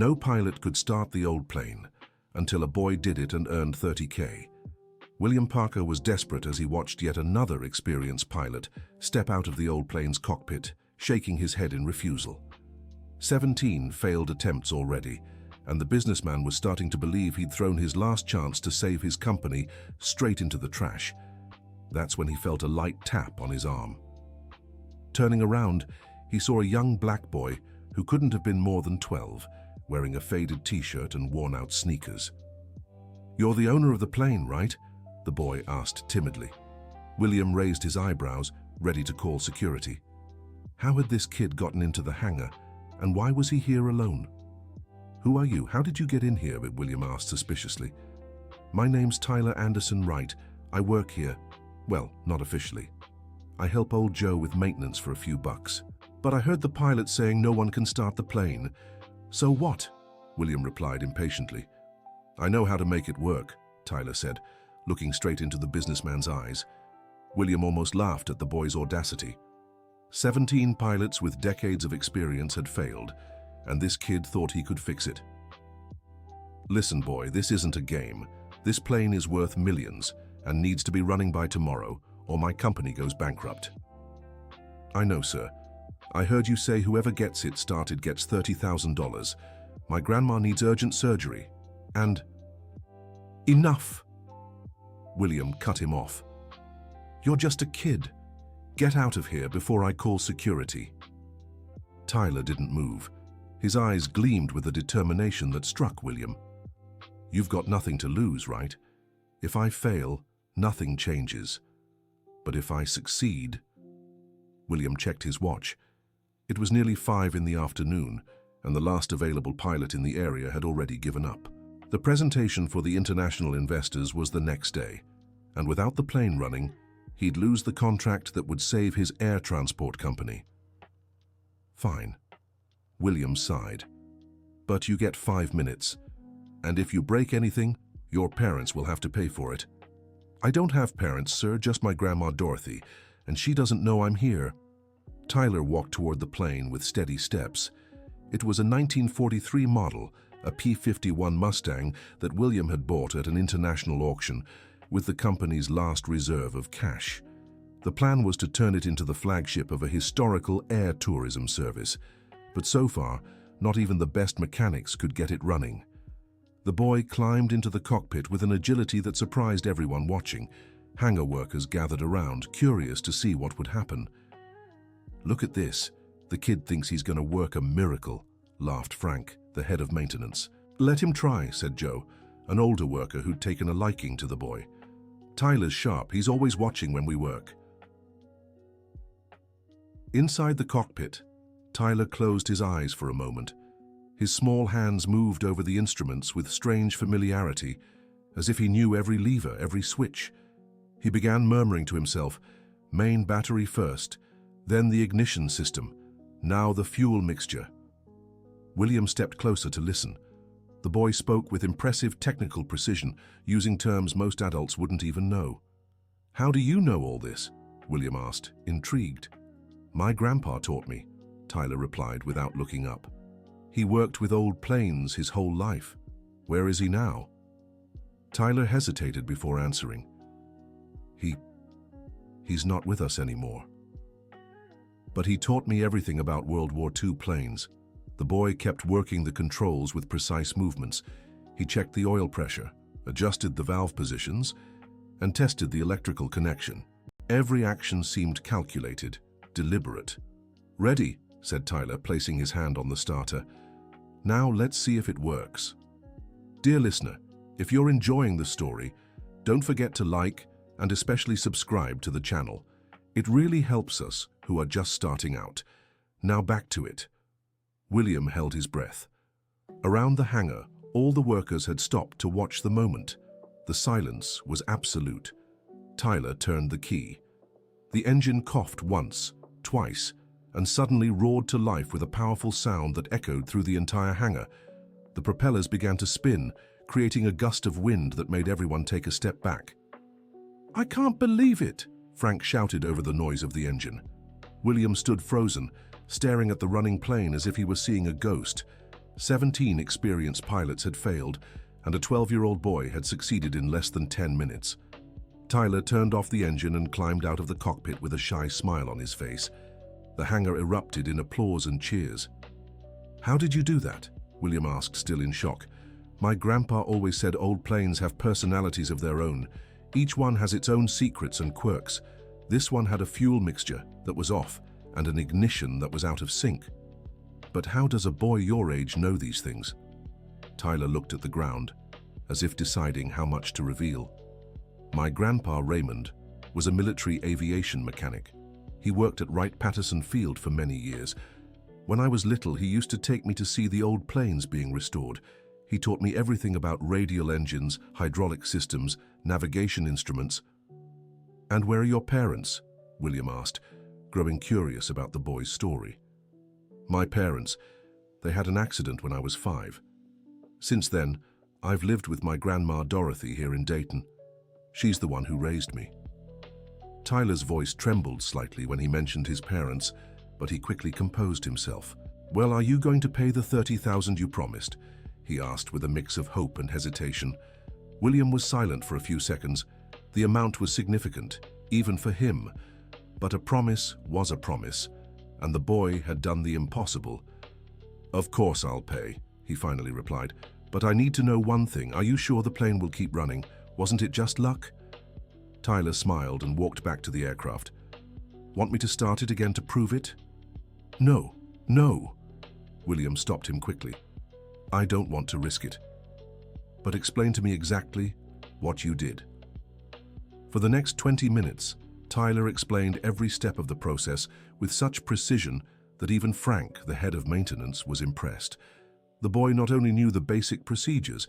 No pilot could start the old plane until a boy did it and earned $30K. William Parker was desperate as he watched yet another experienced pilot step out of the old plane's cockpit, shaking his head in refusal. 17 failed attempts already, and the businessman was starting to believe he'd thrown his last chance to save his company straight into the trash. That's when he felt a light tap on his arm. Turning around, he saw a young black boy who couldn't have been more than 12, wearing a faded t-shirt and worn-out sneakers. "You're the owner of the plane, right?" the boy asked timidly. William raised his eyebrows, ready to call security. How had this kid gotten into the hangar, and why was he here alone? "Who are you? How did you get in here?" William asked suspiciously. "My name's Tyler Anderson Wright. I work here. Well, not officially. I help old Joe with maintenance for a few bucks. But I heard the pilot saying no one can start the plane. So what?" William replied impatiently. "I know how to make it work," Tyler said, looking straight into the businessman's eyes. William almost laughed at the boy's audacity. 17 pilots with decades of experience had failed, and this kid thought he could fix it. "Listen, boy, this isn't a game. This plane is worth millions and needs to be running by tomorrow, or my company goes bankrupt." "I know, sir. I heard you say whoever gets it started gets $30,000. My grandma needs urgent surgery, and—" "Enough!" William cut him off. "You're just a kid. Get out of here before I call security." Tyler didn't move. His eyes gleamed with a determination that struck William. "You've got nothing to lose, right? If I fail, nothing changes. But if I succeed—" William checked his watch. It was nearly 5 in the afternoon, and the last available pilot in the area had already given up. The presentation for the international investors was the next day, and without the plane running, he'd lose the contract that would save his air transport company. "Fine," William sighed. "But you get 5 minutes, and if you break anything, your parents will have to pay for it." "I don't have parents, sir, just my grandma Dorothy, and she doesn't know I'm here." Tyler walked toward the plane with steady steps. It was a 1943 model, a P-51 Mustang that William had bought at an international auction with the company's last reserve of cash. The plan was to turn it into the flagship of a historical air tourism service, but so far, not even the best mechanics could get it running. The boy climbed into the cockpit with an agility that surprised everyone watching. Hangar workers gathered around, curious to see what would happen. "Look at this. The kid thinks he's going to work a miracle," laughed Frank, the head of maintenance. "Let him try," said Joe, an older worker who'd taken a liking to the boy. "Tyler's sharp. He's always watching when we work." Inside the cockpit, Tyler closed his eyes for a moment. His small hands moved over the instruments with strange familiarity, as if he knew every lever, every switch. He began murmuring to himself, "Main battery first, then the ignition system, now the fuel mixture." William stepped closer to listen. The boy spoke with impressive technical precision, using terms most adults wouldn't even know. "How do you know all this?" William asked, intrigued. "My grandpa taught me," Tyler replied without looking up. "He worked with old planes his whole life. Where is he now?" Tyler hesitated before answering. He's not with us anymore. But he taught me everything about World War II planes." The boy kept working the controls with precise movements. He checked the oil pressure, adjusted the valve positions, and tested the electrical connection. Every action seemed calculated, deliberate. "Ready," said Tyler, placing his hand on the starter. "Now let's see if it works." Dear listener, if you're enjoying the story, don't forget to like and especially subscribe to the channel. It really helps us who are just starting out. Now back to it. William held his breath. Around the hangar, all the workers had stopped to watch the moment. The silence was absolute. Tyler turned the key. The engine coughed once, twice, and suddenly roared to life with a powerful sound that echoed through the entire hangar. The propellers began to spin, creating a gust of wind that made everyone take a step back. "I can't believe it!" Frank shouted over the noise of the engine. William stood frozen, staring at the running plane as if he were seeing a ghost. 17 experienced pilots had failed, and a 12-year-old boy had succeeded in less than 10 minutes. Tyler turned off the engine and climbed out of the cockpit with a shy smile on his face. The hangar erupted in applause and cheers. "How did you do that?" William asked, still in shock. "My grandpa always said old planes have personalities of their own. Each one has its own secrets and quirks. This one had a fuel mixture that was off and an ignition that was out of sync. But how does a boy your age know these things?" Tyler looked at the ground, as if deciding how much to reveal. "My grandpa, Raymond, was a military aviation mechanic. He worked at Wright-Patterson Field for many years. When I was little, he used to take me to see the old planes being restored. He taught me everything about radial engines, hydraulic systems, navigation instruments." "And where are your parents?" William asked, growing curious about the boy's story. "My parents, they had an accident when I was 5. Since then, I've lived with my grandma Dorothy here in Dayton. She's the one who raised me." Tyler's voice trembled slightly when he mentioned his parents, but he quickly composed himself. "Well, are you going to pay the $30,000 you promised?" he asked with a mix of hope and hesitation. William was silent for a few seconds. The amount was significant, even for him. But a promise was a promise, and the boy had done the impossible. "Of course I'll pay," he finally replied. "But I need to know one thing. Are you sure the plane will keep running? Wasn't it just luck?" Tyler smiled and walked back to the aircraft. "Want me to start it again to prove it?" "No, no." William stopped him quickly. "I don't want to risk it. But explain to me exactly what you did." For the next 20 minutes, Tyler explained every step of the process with such precision that even Frank, the head of maintenance, was impressed. The boy not only knew the basic procedures,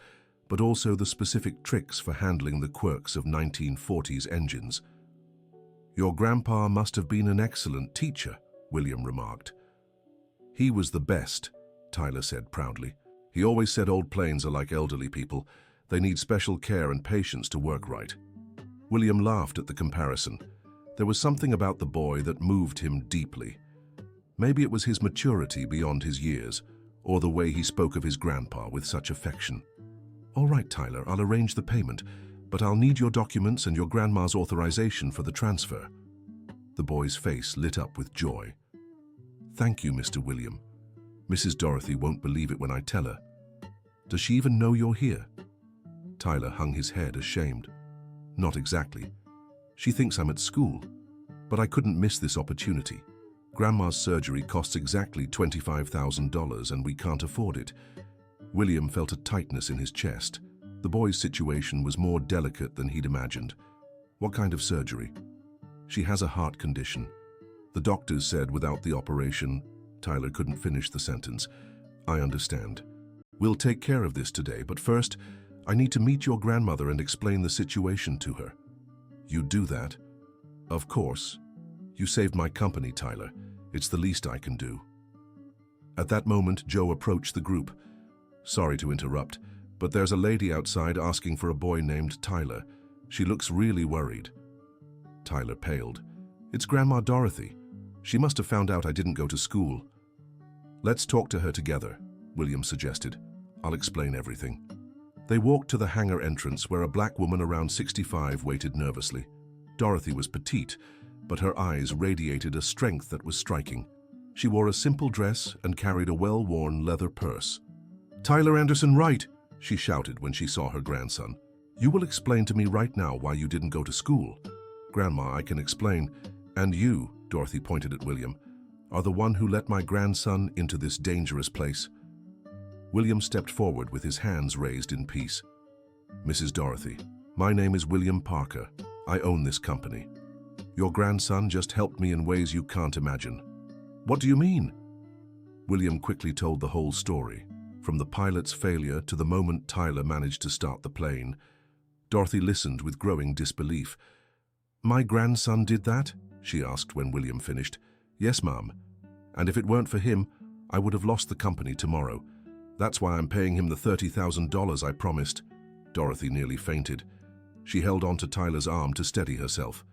but also the specific tricks for handling the quirks of 1940s engines. "Your grandpa must have been an excellent teacher," William remarked. "He was the best," Tyler said proudly. "He always said old planes are like elderly people. They need special care and patience to work right." William laughed at the comparison. There was something about the boy that moved him deeply. Maybe it was his maturity beyond his years, or the way he spoke of his grandpa with such affection. "All right, Tyler, I'll arrange the payment, but I'll need your documents and your grandma's authorization for the transfer." The boy's face lit up with joy. "Thank you, Mr. William. Mrs. Dorothy won't believe it when I tell her. Does she even know you're here?" Tyler hung his head, ashamed. "Not exactly. She thinks I'm at school, but I couldn't miss this opportunity. Grandma's surgery costs exactly $25,000 and we can't afford it." William felt a tightness in his chest. The boy's situation was more delicate than he'd imagined. "What kind of surgery?" "She has a heart condition. The doctors said without the operation..." Tyler couldn't finish the sentence. "I understand. We'll take care of this today, but first, I need to meet your grandmother and explain the situation to her." "You do that?" "Of course. You saved my company, Tyler. It's the least I can do." At that moment, Joe approached the group. "Sorry to interrupt, but there's a lady outside asking for a boy named Tyler. She looks really worried." Tyler paled. "It's Grandma Dorothy. She must have found out I didn't go to school." "Let's talk to her together," William suggested. "I'll explain everything." They walked to the hangar entrance where a black woman around 65 waited nervously. Dorothy was petite, but her eyes radiated a strength that was striking. She wore a simple dress and carried a well-worn leather purse. "Tyler Anderson Wright," she shouted when she saw her grandson. "You will explain to me right now why you didn't go to school." "Grandma, I can explain. And you," Dorothy pointed at William, "are the one who let my grandson into this dangerous place." William stepped forward with his hands raised in peace. "Mrs. Dorothy, my name is William Parker. I own this company. Your grandson just helped me in ways you can't imagine." "What do you mean?" William quickly told the whole story, from the pilot's failure to the moment Tyler managed to start the plane. Dorothy listened with growing disbelief. "My grandson did that?" she asked when William finished. "Yes, Ma'am. And if it weren't for him, I would have lost the company tomorrow. That's why I'm paying him the $30,000 I promised." Dorothy nearly fainted. She held onto Tyler's arm to steady herself.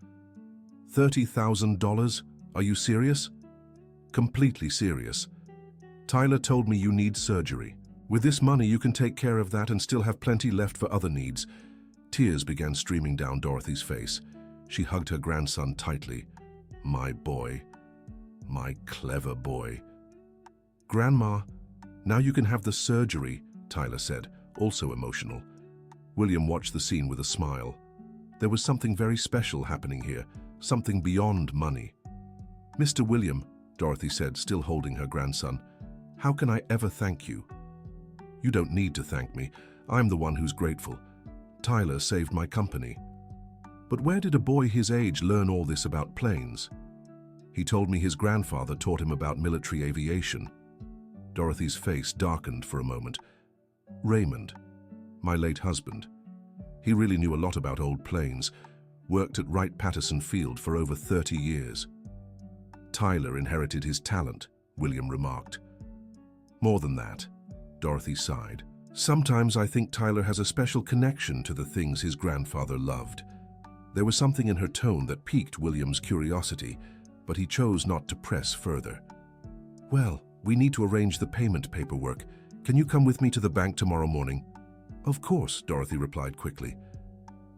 $30,000? Are you serious?" "Completely serious. Tyler told me you need surgery. With this money, you can take care of that and still have plenty left for other needs. Tears began streaming down Dorothy's face. She hugged her grandson tightly. My boy. My clever boy. Grandma, now you can have the surgery, Tyler said, also emotional. William watched the scene with a smile. There was something very special happening here, something beyond money. Mr. William, Dorothy said, still holding her grandson, how can I ever thank you? You don't need to thank me. I'm the one who's grateful. Tyler saved my company. But where did a boy his age learn all this about planes? He told me his grandfather taught him about military aviation. Dorothy's face darkened for a moment. Raymond, my late husband. He really knew a lot about old planes, worked at Wright-Patterson Field for over 30 years. Tyler inherited his talent, William remarked. More than that, Dorothy sighed. Sometimes I think Tyler has a special connection to the things his grandfather loved. There was something in her tone that piqued William's curiosity, but he chose not to press further. Well, we need to arrange the payment paperwork. Can you come with me to the bank tomorrow morning? Of course, Dorothy replied quickly.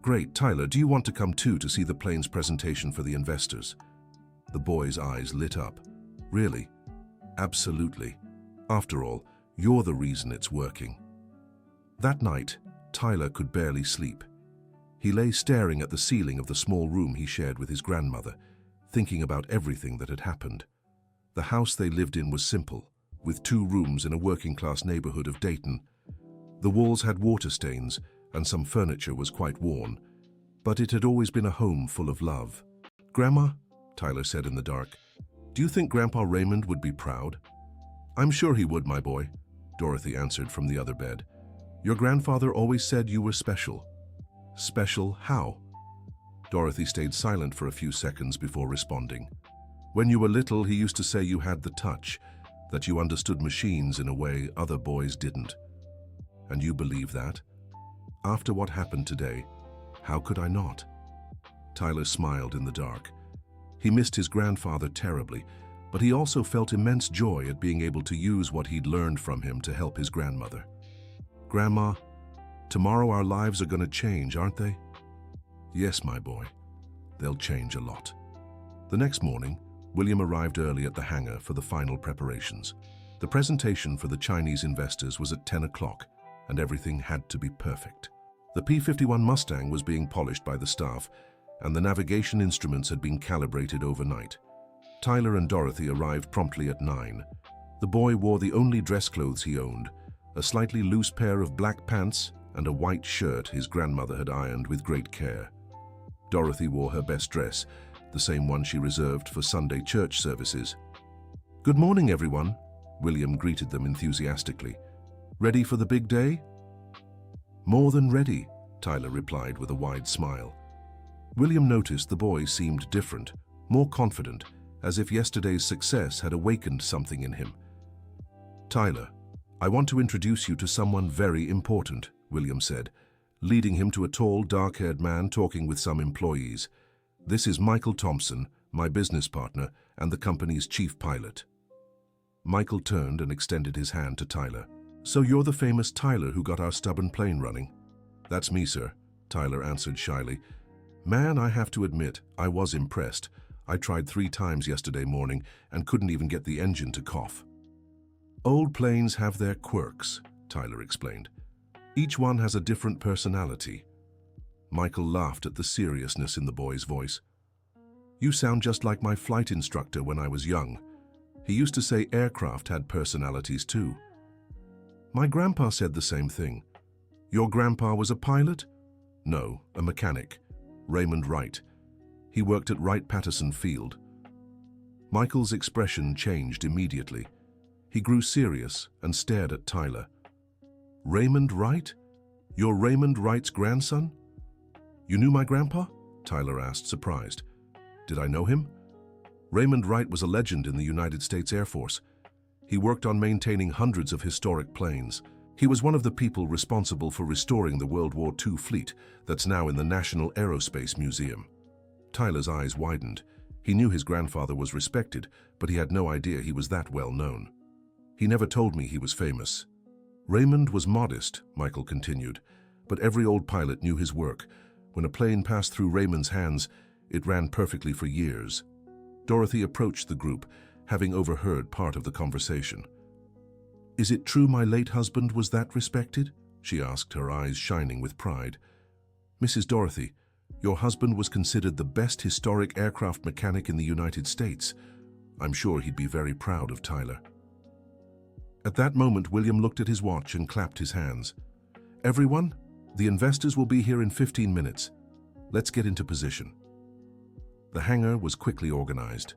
Great, Tyler, do you want to come too to see the plane's presentation for the investors? The boy's eyes lit up. Really? Absolutely. After all, you're the reason it's working. That night, Tyler could barely sleep. He lay staring at the ceiling of the small room he shared with his grandmother, thinking about everything that had happened. The house they lived in was simple, with 2 rooms in a working-class neighborhood of Dayton. The walls had water stains, and some furniture was quite worn, but it had always been a home full of love. Grandma, Tyler said in the dark, do you think Grandpa Raymond would be proud? I'm sure he would, my boy, Dorothy answered from the other bed. Your grandfather always said you were special. Special how? Dorothy stayed silent for a few seconds before responding. When you were little, he used to say you had the touch, that you understood machines in a way other boys didn't. And you believe that? After what happened today, how could I not? Tyler smiled in the dark. He missed his grandfather terribly, but he also felt immense joy at being able to use what he'd learned from him to help his grandmother. Grandma, tomorrow our lives are going to change, aren't they? Yes, my boy. They'll change a lot. The next morning, William arrived early at the hangar for the final preparations. The presentation for the Chinese investors was at 10 o'clock, and everything had to be perfect. The P-51 Mustang was being polished by the staff, and the navigation instruments had been calibrated overnight. Tyler and Dorothy arrived promptly at 9. The boy wore the only dress clothes he owned, a slightly loose pair of black pants and a white shirt his grandmother had ironed with great care. Dorothy wore her best dress, the same one she reserved for Sunday church services. Good morning, everyone, William greeted them enthusiastically. Ready for the big day? More than ready, Tyler replied with a wide smile. William noticed the boy seemed different, more confident, as if yesterday's success had awakened something in him. Tyler, I want to introduce you to someone very important, William said, leading him to a tall, dark-haired man talking with some employees. This is Michael Thompson, my business partner and the company's chief pilot. Michael turned and extended his hand to Tyler. So you're the famous Tyler who got our stubborn plane running? That's me, sir, Tyler answered shyly. Man, I have to admit, I was impressed. I tried 3 times yesterday morning and couldn't even get the engine to cough. Old planes have their quirks, Tyler explained. Each one has a different personality. Michael laughed at the seriousness in the boy's voice. You sound just like my flight instructor when I was young. He used to say aircraft had personalities too. My grandpa said the same thing. Your grandpa was a pilot? No, a mechanic. Raymond Wright. He worked at Wright-Patterson Field. Michael's expression changed immediately. He grew serious and stared at Tyler. Raymond Wright? You're Raymond Wright's grandson? You knew my grandpa? Tyler asked, surprised. Did I know him? Raymond Wright was a legend in the United States Air Force. He worked on maintaining hundreds of historic planes. He was one of the people responsible for restoring the World War II fleet that's now in the National Aerospace Museum. Tyler's eyes widened. He knew his grandfather was respected, but he had no idea he was that well known. He never told me he was famous. Raymond was modest, Michael continued, but every old pilot knew his work. When a plane passed through Raymond's hands, it ran perfectly for years. Dorothy approached the group, having overheard part of the conversation. "Is it true my late husband was that respected?" she asked, her eyes shining with pride. "Mrs. Dorothy, your husband was considered the best historic aircraft mechanic in the United States. I'm sure he'd be very proud of Tyler." At that moment, William looked at his watch and clapped his hands. "Everyone, the investors will be here in 15 minutes. Let's get into position." The hangar was quickly organized.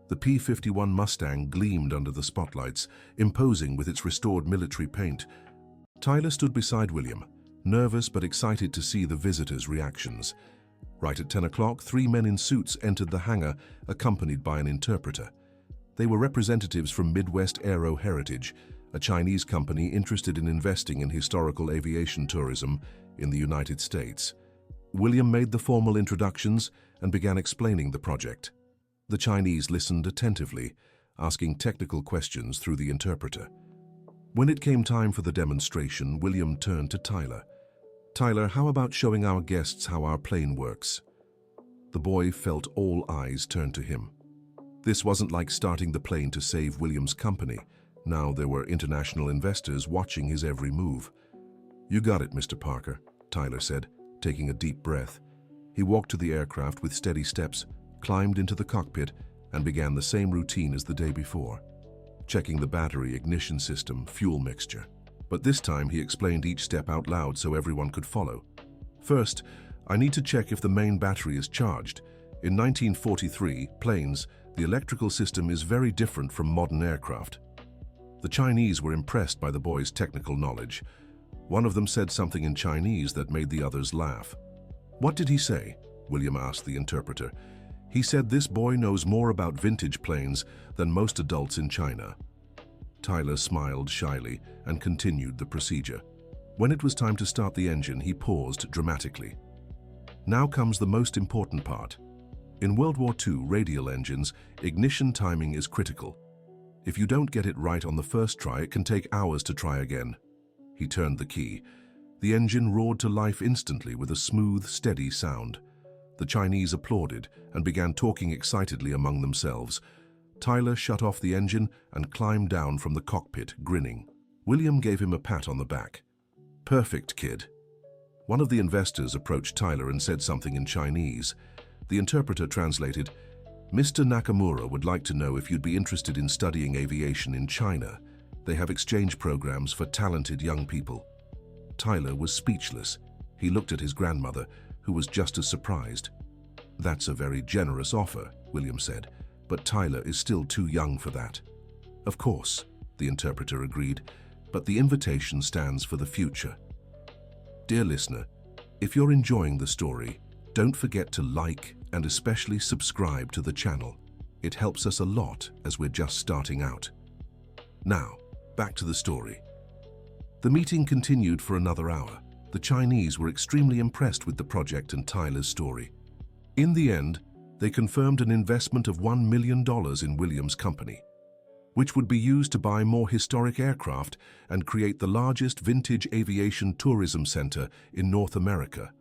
The P-51 Mustang gleamed under the spotlights, imposing with its restored military paint. Tyler stood beside William, nervous but excited to see the visitors' reactions. Right at 10 o'clock, 3 men in suits entered the hangar, accompanied by an interpreter. They were representatives from Midwest Aero Heritage, a Chinese company interested in investing in historical aviation tourism in the United States. William made the formal introductions and began explaining the project. The Chinese listened attentively, asking technical questions through the interpreter. When it came time for the demonstration, William turned to Tyler. "Tyler, how about showing our guests how our plane works?" The boy felt all eyes turn to him. This wasn't like starting the plane to save William's company. Now there were international investors watching his every move. "You got it, Mr. Parker," Tyler said, taking a deep breath. He walked to the aircraft with steady steps, climbed into the cockpit, and began the same routine as the day before, checking the battery, ignition system, fuel mixture. But this time he explained each step out loud so everyone could follow. "First, I need to check if the main battery is charged. In 1943, planes, the electrical system is very different from modern aircraft." The Chinese were impressed by the boy's technical knowledge. One of them said something in Chinese that made the others laugh. "What did he say?" William asked the interpreter. "He said this boy knows more about vintage planes than most adults in China." Tyler smiled shyly and continued the procedure. When it was time to start the engine, he paused dramatically. "Now comes the most important part. In World War II radial engines, ignition timing is critical. If you don't get it right on the first try, it can take hours to try again." He turned the key. The engine roared to life instantly with a smooth, steady sound. The Chinese applauded and began talking excitedly among themselves. Tyler shut off the engine and climbed down from the cockpit, grinning. William gave him a pat on the back. "Perfect, kid." One of the investors approached Tyler and said something in Chinese. The interpreter translated, "Mr. Nakamura would like to know if you'd be interested in studying aviation in China. They have exchange programs for talented young people." Tyler was speechless. He looked at his grandmother, who was just as surprised. "That's a very generous offer," William said, "but Tyler is still too young for that." "Of course," the interpreter agreed, "but the invitation stands for the future." Dear listener, if you're enjoying the story, don't forget to like and especially subscribe to the channel. It helps us a lot as we're just starting out. Now, back to the story. The meeting continued for another hour. The Chinese were extremely impressed with the project and Tyler's story. In the end, they confirmed an investment of $1 million in Williams' company, which would be used to buy more historic aircraft and create the largest vintage aviation tourism center in North America.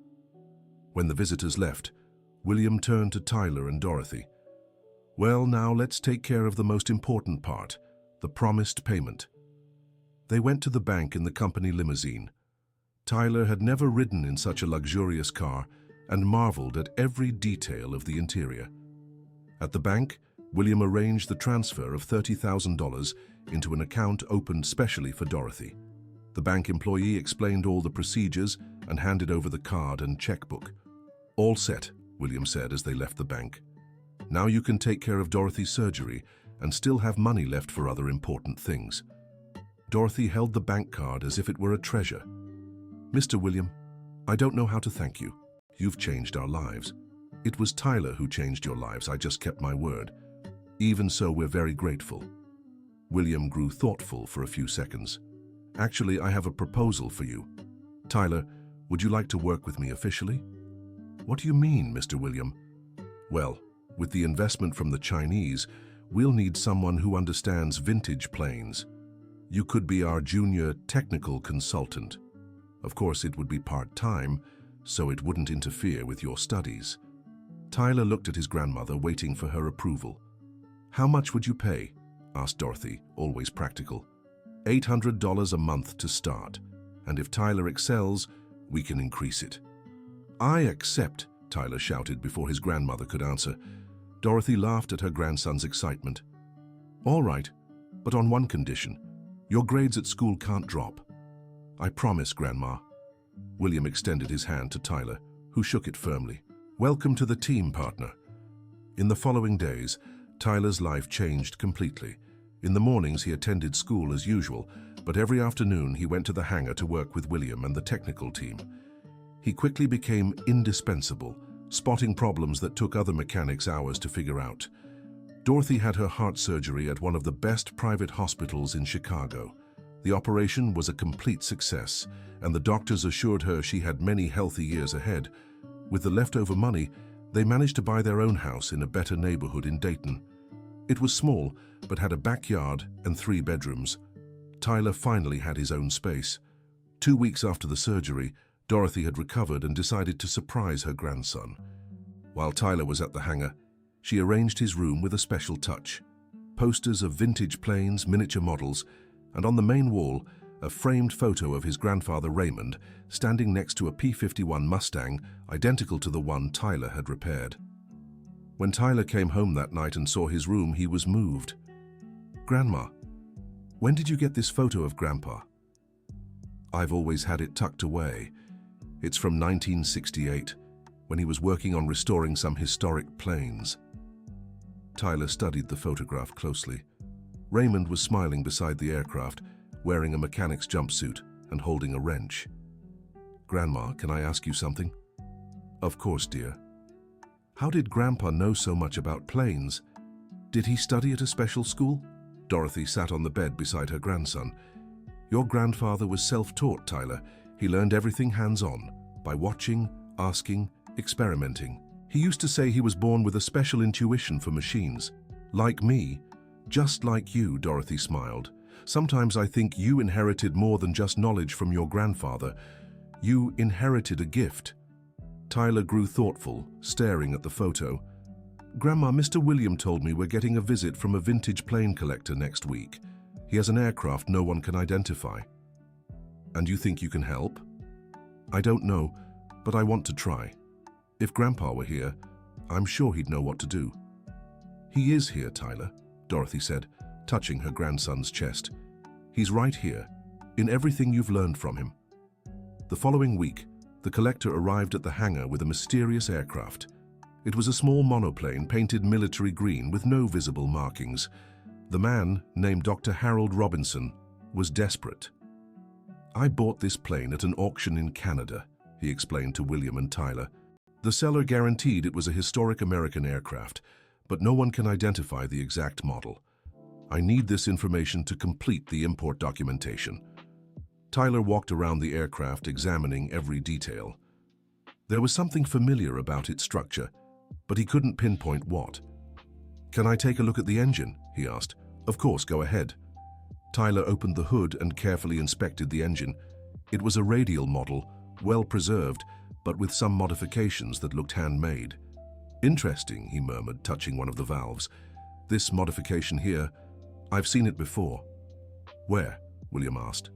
When the visitors left, William turned to Tyler and Dorothy. "Well, now let's take care of the most important part, the promised payment." They went to the bank in the company limousine. Tyler had never ridden in such a luxurious car and marveled at every detail of the interior. At the bank, William arranged the transfer of $30,000 into an account opened specially for Dorothy. The bank employee explained all the procedures and handed over the card and checkbook. "All set," William said as they left the bank. "Now you can take care of Dorothy's surgery and still have money left for other important things." Dorothy held the bank card as if it were a treasure. "Mr. William, I don't know how to thank you. You've changed our lives. It was Tyler who changed your lives. I just kept my word. Even so, we're very grateful." William grew thoughtful for a few seconds. "Actually, I have a proposal for you. Tyler, would you like to work with me officially?" "What do you mean, Mr. William?" "Well, with the investment from the Chinese, we'll need someone who understands vintage planes. You could be our junior technical consultant. Of course, it would be part-time, so it wouldn't interfere with your studies. Tyler looked at his grandmother, waiting for her approval. How much would you pay? Asked Dorothy, always practical. $800 a month to start, and if Tyler excels, we can increase it. I accept, Tyler shouted before his grandmother could answer. Dorothy laughed at her grandson's excitement. All right, but on one condition. Your grades at school can't drop. I promise, Grandma. William extended his hand to Tyler, who shook it firmly. Welcome to the team, partner. In the following days, Tyler's life changed completely. In the mornings, he attended school as usual, but every afternoon he went to the hangar to work with William and the technical team. He quickly became indispensable, spotting problems that took other mechanics hours to figure out. Dorothy had her heart surgery at one of the best private hospitals in Chicago. The operation was a complete success, and the doctors assured her she had many healthy years ahead. With the leftover money, they managed to buy their own house in a better neighborhood in Dayton. It was small, but had a backyard and 3 bedrooms. Tyler finally had his own space. 2 weeks after the surgery, Dorothy had recovered and decided to surprise her grandson. While Tyler was at the hangar, she arranged his room with a special touch. Posters of vintage planes, miniature models, and on the main wall, a framed photo of his grandfather Raymond standing next to a P-51 Mustang identical to the one Tyler had repaired. When Tyler came home that night and saw his room, he was moved. Grandma, when did you get this photo of Grandpa? I've always had it tucked away. It's from 1968, when he was working on restoring some historic planes. Tyler studied the photograph closely. Raymond was smiling beside the aircraft, wearing a mechanic's jumpsuit and holding a wrench. Grandma, can I ask you something? Of course, dear. How did Grandpa know so much about planes? Did he study at a special school? Dorothy sat on the bed beside her grandson. Your grandfather was self-taught, Tyler. He learned everything hands-on, by watching, asking, experimenting. He used to say he was born with a special intuition for machines. Like me, just like you, Dorothy smiled. Sometimes I think you inherited more than just knowledge from your grandfather. You inherited a gift. Tyler grew thoughtful, staring at the photo. Grandma, Mr. William told me we're getting a visit from a vintage plane collector next week. He has an aircraft no one can identify. And you think you can help? I don't know, but I want to try. If Grandpa were here, I'm sure he'd know what to do. He is here, Tyler, Dorothy said, touching her grandson's chest. He's right here, in everything you've learned from him. The following week, the collector arrived at the hangar with a mysterious aircraft. It was a small monoplane painted military green with no visible markings. The man, named Dr. Harold Robinson, was desperate. I bought this plane at an auction in Canada, he explained to William and Tyler. The seller guaranteed it was a historic American aircraft, but no one can identify the exact model. I need this information to complete the import documentation. Tyler walked around the aircraft, examining every detail. There was something familiar about its structure, but he couldn't pinpoint what. Can I take a look at the engine? He asked. Of course, go ahead. Tyler opened the hood and carefully inspected the engine. It was a radial model, well preserved, but with some modifications that looked handmade. Interesting, he murmured, touching one of the valves. This modification here, I've seen it before. Where? William asked.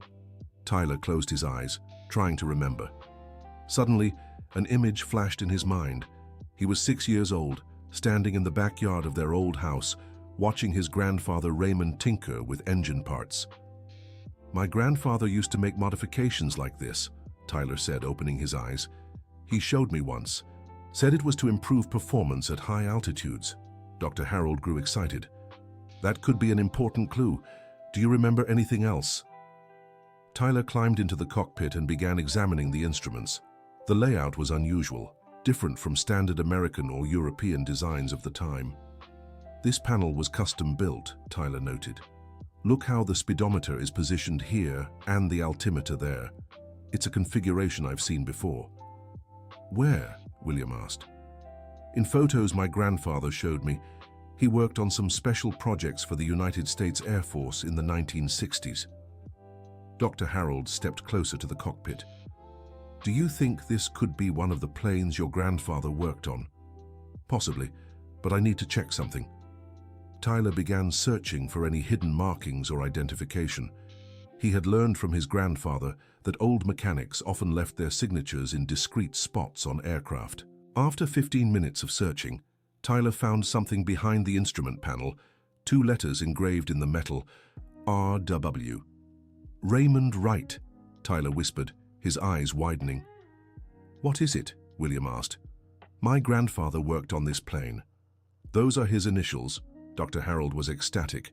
Tyler closed his eyes, trying to remember. Suddenly, an image flashed in his mind. He was 6 years old, standing in the backyard of their old house, watching his grandfather Raymond tinker with engine parts. My grandfather used to make modifications like this, Tyler said, opening his eyes. He showed me once. Said it was to improve performance at high altitudes. Dr. Harold grew excited. That could be an important clue. Do you remember anything else? Tyler climbed into the cockpit and began examining the instruments. The layout was unusual, different from standard American or European designs of the time. This panel was custom built, Tyler noted. Look how the speedometer is positioned here and the altimeter there. It's a configuration I've seen before. Where? William asked. In photos my grandfather showed me, he worked on some special projects for the United States Air Force in the 1960s. Dr. Harold stepped closer to the cockpit. Do you think this could be one of the planes your grandfather worked on? Possibly, but I need to check something. Tyler began searching for any hidden markings or identification. He had learned from his grandfather that old mechanics often left their signatures in discreet spots on aircraft. After 15 minutes of searching, Tyler found something behind the instrument panel, 2 letters engraved in the metal, RW. Raymond Wright, Tyler whispered, his eyes widening. What is it? William asked. My grandfather worked on this plane. Those are his initials. Dr. Harold was ecstatic.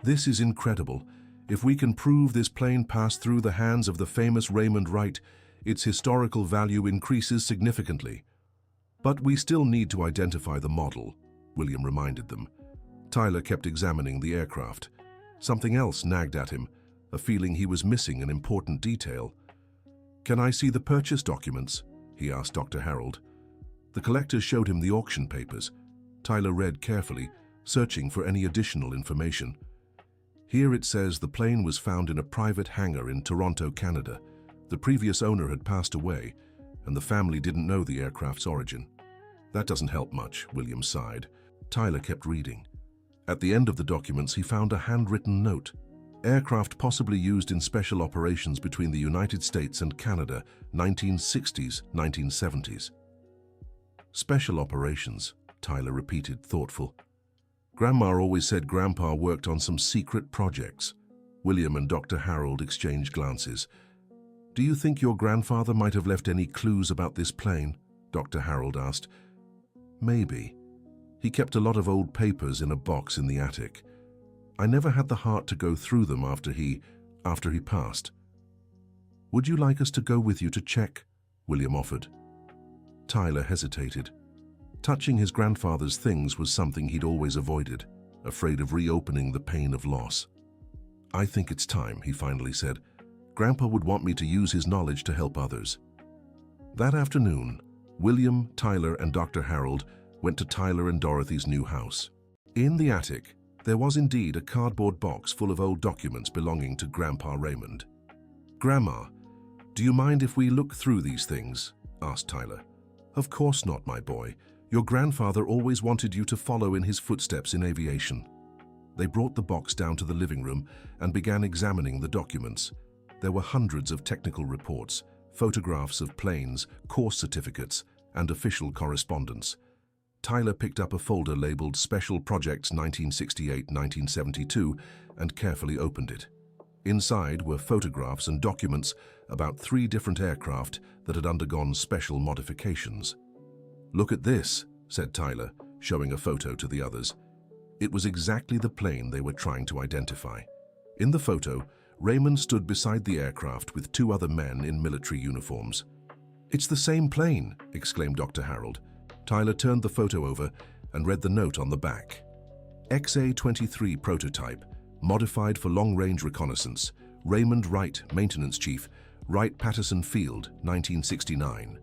This is incredible. If we can prove this plane passed through the hands of the famous Raymond Wright, its historical value increases significantly. But we still need to identify the model, William reminded them. Tyler kept examining the aircraft. Something else nagged at him, a feeling he was missing an important detail. Can I see the purchase documents? He asked Dr. Harold. The collector showed him the auction papers. Tyler read carefully, searching for any additional information. Here it says the plane was found in a private hangar in Toronto, Canada. The previous owner had passed away, and the family didn't know the aircraft's origin. That doesn't help much, William sighed. Tyler kept reading. At the end of the documents, he found a handwritten note. Aircraft possibly used in special operations between the United States and Canada, 1960s, 1970s. Special operations, Tyler repeated, thoughtful. Grandma always said Grandpa worked on some secret projects. William and Dr. Harold exchanged glances. Do you think your grandfather might have left any clues about this plane? Dr. Harold asked. Maybe. He kept a lot of old papers in a box in the attic. I never had the heart to go through them after he passed. Would you like us to go with you to check? William offered. Tyler hesitated. Touching his grandfather's things was something he'd always avoided, afraid of reopening the pain of loss. I think it's time, he finally said. Grandpa would want me to use his knowledge to help others. That afternoon, William, Tyler, and Dr. Harold went to Tyler and Dorothy's new house. In the attic, there was indeed a cardboard box full of old documents belonging to Grandpa Raymond. Grandma, do you mind if we look through these things? Asked Tyler. Of course not, my boy. Your grandfather always wanted you to follow in his footsteps in aviation. They brought the box down to the living room and began examining the documents. There were hundreds of technical reports, photographs of planes, course certificates, and official correspondence. Tyler picked up a folder labeled Special Projects 1968-1972 and carefully opened it. Inside were photographs and documents about 3 different aircraft that had undergone special modifications. Look at this, said Tyler, showing a photo to the others. It was exactly the plane they were trying to identify. In the photo, Raymond stood beside the aircraft with 2 other men in military uniforms. It's the same plane, exclaimed Dr. Harold. Tyler turned the photo over and read the note on the back. XA-23 prototype, modified for long-range reconnaissance. Raymond Wright, maintenance chief, Wright-Patterson Field, 1969.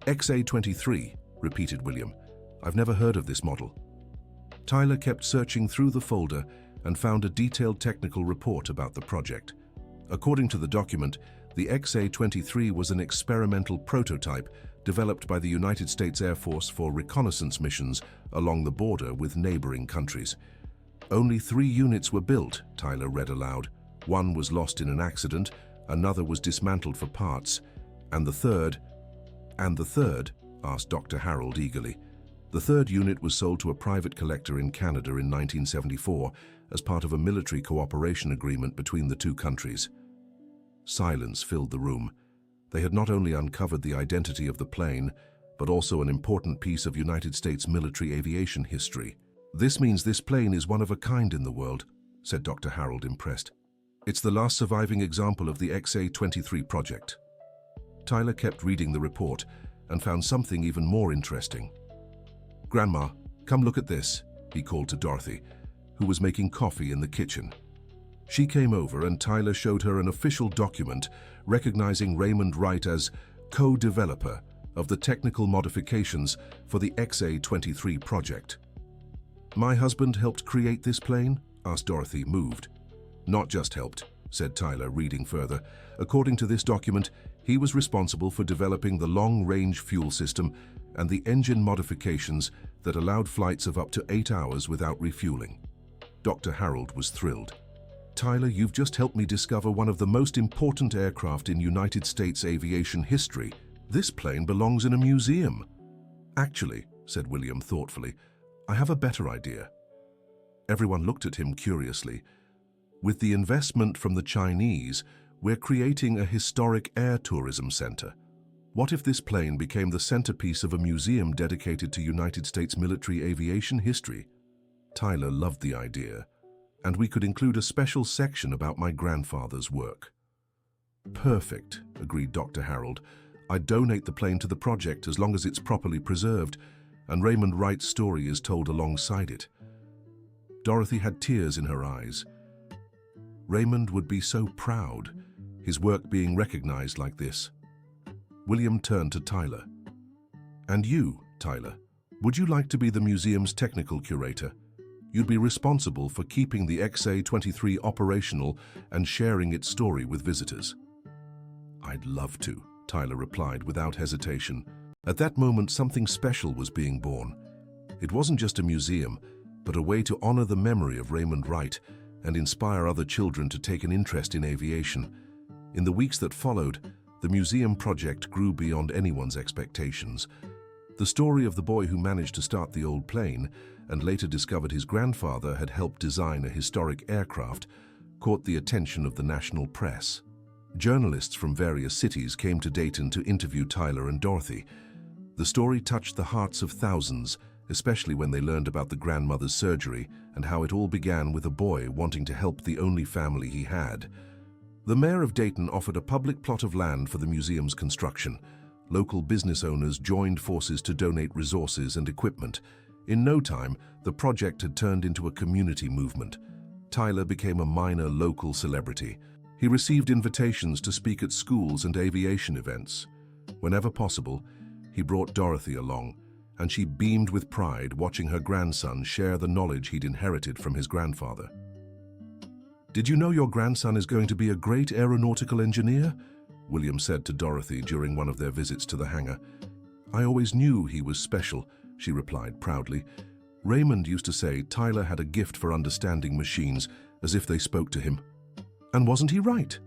XA-23, repeated William. I've never heard of this model. Tyler kept searching through the folder and found a detailed technical report about the project. According to the document, the XA-23 was an experimental prototype developed by the United States Air Force for reconnaissance missions along the border with neighboring countries. Only 3 units were built, Tyler read aloud. 1 was lost in an accident, another was dismantled for parts, and the third, asked Dr. Harold eagerly. The 3rd unit was sold to a private collector in Canada in 1974 as part of a military cooperation agreement between the 2 countries. Silence filled the room. They had not only uncovered the identity of the plane, but also an important piece of United States military aviation history. This means this plane is one of a kind in the world, said Dr. Harold, impressed. It's the last surviving example of the XA-23 project. Tyler kept reading the report and found something even more interesting. Grandma, come look at this, he called to Dorothy, who was making coffee in the kitchen. She came over and Tyler showed her an official document recognizing Raymond Wright as co-developer of the technical modifications for the XA-23 project. My husband helped create this plane? Asked Dorothy, moved. Not just helped. said Tyler, reading further. According to this document, he was responsible for developing the long-range fuel system and the engine modifications that allowed flights of up to 8 hours without refueling. Dr. Harold was thrilled. Tyler, you've just helped me discover one of the most important aircraft in United States aviation history. This plane belongs in a museum. Actually, said William thoughtfully, I have a better idea. Everyone looked at him curiously. With the investment from the Chinese, we're creating a historic air tourism center. What if this plane became the centerpiece of a museum dedicated to United States military aviation history? Tyler loved the idea, and we could include a special section about my grandfather's work. Perfect, agreed Dr. Harold. I'd donate the plane to the project as long as it's properly preserved, and Raymond Wright's story is told alongside it. Dorothy had tears in her eyes. Raymond would be so proud, his work being recognized like this. William turned to Tyler. And you, Tyler, would you like to be the museum's technical curator? You'd be responsible for keeping the XA-23 operational and sharing its story with visitors. I'd love to, Tyler replied without hesitation. At that moment, something special was being born. It wasn't just a museum, but a way to honor the memory of Raymond Wright and inspire other children to take an interest in aviation. In the weeks that followed, the museum project grew beyond anyone's expectations. The story of the boy who managed to start the old plane and later discovered his grandfather had helped design a historic aircraft caught the attention of the national press. Journalists from various cities came to Dayton to interview Tyler and Dorothy. The story touched the hearts of thousands, especially when they learned about the grandmother's surgery and how it all began with a boy wanting to help the only family he had. The mayor of Dayton offered a public plot of land for the museum's construction. Local business owners joined forces to donate resources and equipment. In no time, the project had turned into a community movement. Tyler became a minor local celebrity. He received invitations to speak at schools and aviation events. Whenever possible, he brought Dorothy along, and she beamed with pride watching her grandson share the knowledge he'd inherited from his grandfather. Did you know your grandson is going to be a great aeronautical engineer? William said to Dorothy during one of their visits to the hangar. I always knew he was special, she replied proudly. Raymond used to say Tyler had a gift for understanding machines as if they spoke to him. And wasn't he right?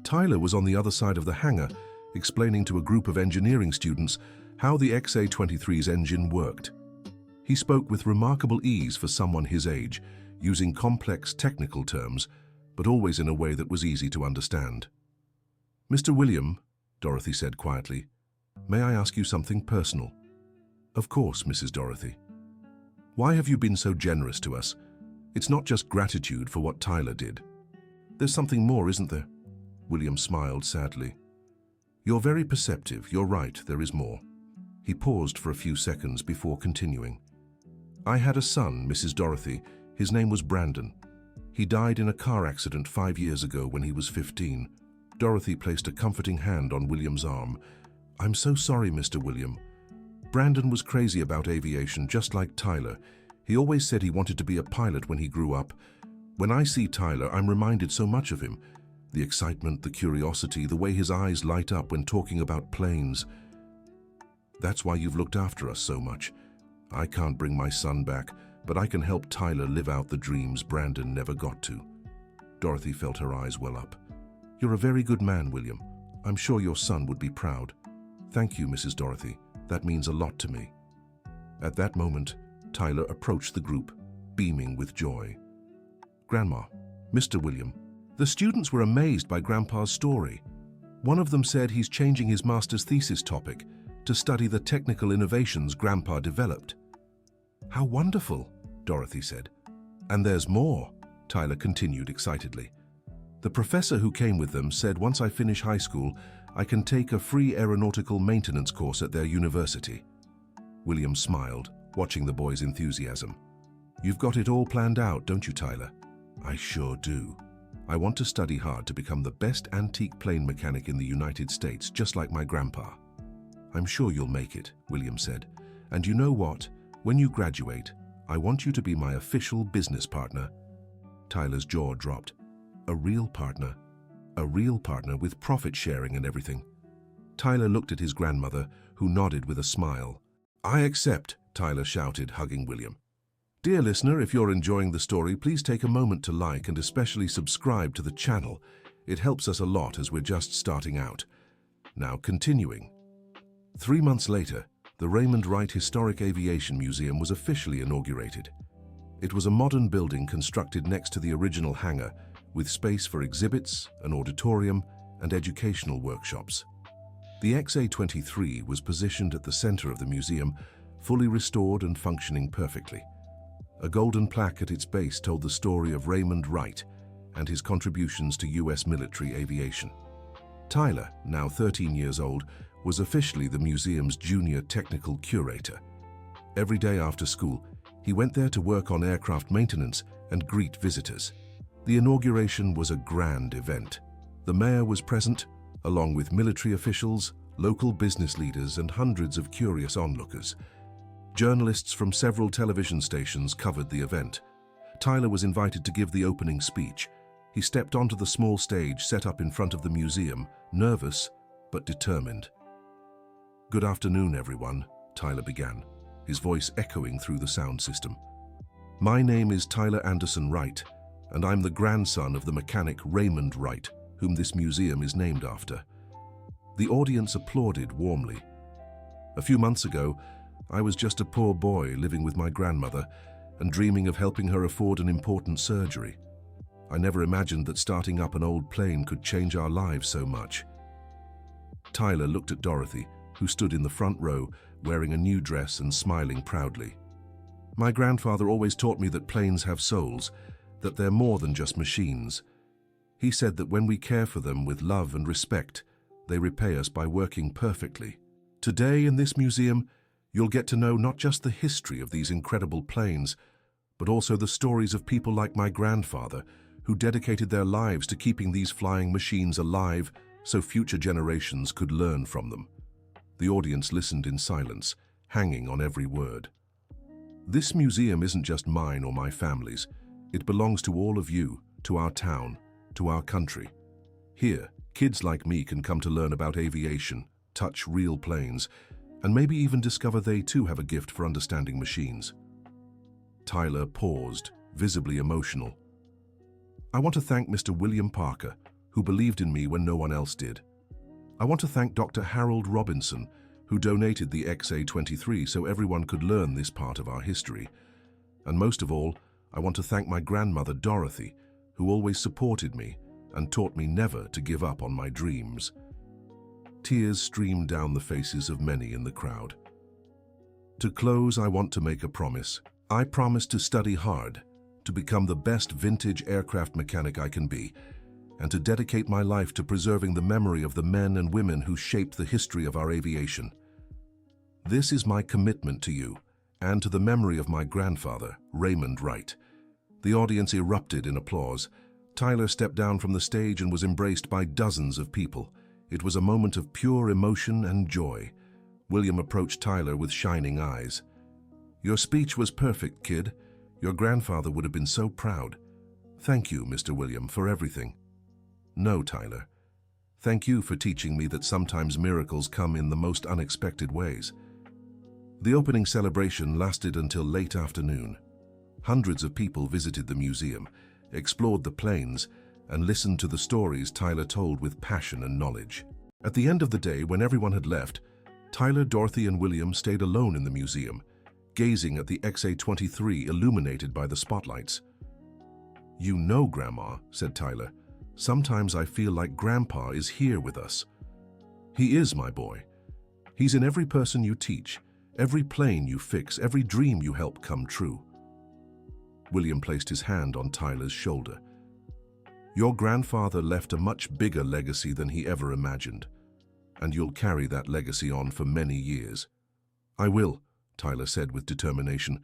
Tyler was on the other side of the hangar, explaining to a group of engineering students how the XA-23's engine worked. He spoke with remarkable ease for someone his age, using complex technical terms, but always in a way that was easy to understand. Mr. William, Dorothy said quietly, may I ask you something personal? Of course, Mrs. Dorothy. Why have you been so generous to us? It's not just gratitude for what Tyler did. There's something more, isn't there? William smiled sadly. You're very perceptive. You're right, there is more. He paused for a few seconds before continuing. I had a son, Mrs. Dorothy. His name was Brandon. He died in a car accident 5 years ago when he was 15. Dorothy placed a comforting hand on William's arm. I'm so sorry, Mr. William. Brandon was crazy about aviation, just like Tyler. He always said he wanted to be a pilot when he grew up. When I see Tyler, I'm reminded so much of him. The excitement, the curiosity, the way his eyes light up when talking about planes. That's why you've looked after us so much. I can't bring my son back, but I can help Tyler live out the dreams Brandon never got to. Dorothy felt her eyes well up. You're a very good man, William. I'm sure your son would be proud. Thank you, Mrs. Dorothy. That means a lot to me. At that moment, Tyler approached the group, beaming with joy. Grandma, Mr. William, the students were amazed by Grandpa's story. One of them said he's changing his master's thesis topic to study the technical innovations Grandpa developed. How wonderful, Dorothy said. And there's more, Tyler continued excitedly. The professor who came with them said once I finish high school, I can take a free aeronautical maintenance course at their university. William smiled, watching the boy's enthusiasm. You've got it all planned out, don't you, Tyler? I sure do. I want to study hard to become the best antique plane mechanic in the United States, just like my grandpa. I'm sure you'll make it, William said. And you know what? When you graduate, I want you to be my official business partner. Tyler's jaw dropped. A real partner. A real partner with profit sharing and everything. Tyler looked at his grandmother, who nodded with a smile. "I accept," Tyler shouted, hugging William. Dear listener, if you're enjoying the story, please take a moment to like and especially subscribe to the channel. It helps us a lot as we're just starting out. Now continuing. 3 months later, the Raymond Wright Historic Aviation Museum was officially inaugurated. It was a modern building constructed next to the original hangar, with space for exhibits, an auditorium, and educational workshops. The XA-23 was positioned at the center of the museum, fully restored and functioning perfectly. A golden plaque at its base told the story of Raymond Wright and his contributions to U.S. military aviation. Tyler, now 13 years old, was officially the museum's junior technical curator. Every day after school, he went there to work on aircraft maintenance and greet visitors. The inauguration was a grand event. The mayor was present, along with military officials, local business leaders, and hundreds of curious onlookers. Journalists from several television stations covered the event. Tyler was invited to give the opening speech. He stepped onto the small stage set up in front of the museum, nervous but determined. "Good afternoon, everyone," Tyler began, his voice echoing through the sound system. "My name is Tyler Anderson Wright, and I'm the grandson of the mechanic Raymond Wright, whom this museum is named after." The audience applauded warmly. "A few months ago, I was just a poor boy living with my grandmother and dreaming of helping her afford an important surgery. I never imagined that starting up an old plane could change our lives so much." Tyler looked at Dorothy, who stood in the front row, wearing a new dress and smiling proudly. "My grandfather always taught me that planes have souls, that they're more than just machines. He said that when we care for them with love and respect, they repay us by working perfectly. Today in this museum, you'll get to know not just the history of these incredible planes, but also the stories of people like my grandfather, who dedicated their lives to keeping these flying machines alive so future generations could learn from them." The audience listened in silence, hanging on every word. "This museum isn't just mine or my family's. It belongs to all of you, to our town, to our country. Here, kids like me can come to learn about aviation, touch real planes, and maybe even discover they too have a gift for understanding machines." Tyler paused, visibly emotional. "I want to thank Mr. William Parker, who believed in me when no one else did. I want to thank Dr. Harold Robinson, who donated the XA-23 so everyone could learn this part of our history. And most of all, I want to thank my grandmother Dorothy, who always supported me and taught me never to give up on my dreams." Tears streamed down the faces of many in the crowd. "To close, I want to make a promise. I promise to study hard, to become the best vintage aircraft mechanic I can be, and to dedicate my life to preserving the memory of the men and women who shaped the history of our aviation. This is my commitment to you, and to the memory of my grandfather, Raymond Wright." The audience erupted in applause. Tyler stepped down from the stage and was embraced by dozens of people. It was a moment of pure emotion and joy. William approached Tyler with shining eyes. "Your speech was perfect, kid. Your grandfather would have been so proud. Thank you, Mr. William, for everything." "No, Tyler. Thank you for teaching me that sometimes miracles come in the most unexpected ways." The opening celebration lasted until late afternoon. Hundreds of people visited the museum, explored the planes, and listened to the stories Tyler told with passion and knowledge. At the end of the day, when everyone had left, Tyler, Dorothy, and William stayed alone in the museum, gazing at the XA-23 illuminated by the spotlights. "You know, Grandma," said Tyler, "sometimes I feel like Grandpa is here with us." "He is, my boy. He's in every person you teach, every plane you fix, every dream you help come true." William placed his hand on Tyler's shoulder. "Your grandfather left a much bigger legacy than he ever imagined, and you'll carry that legacy on for many years." "I will," Tyler said with determination,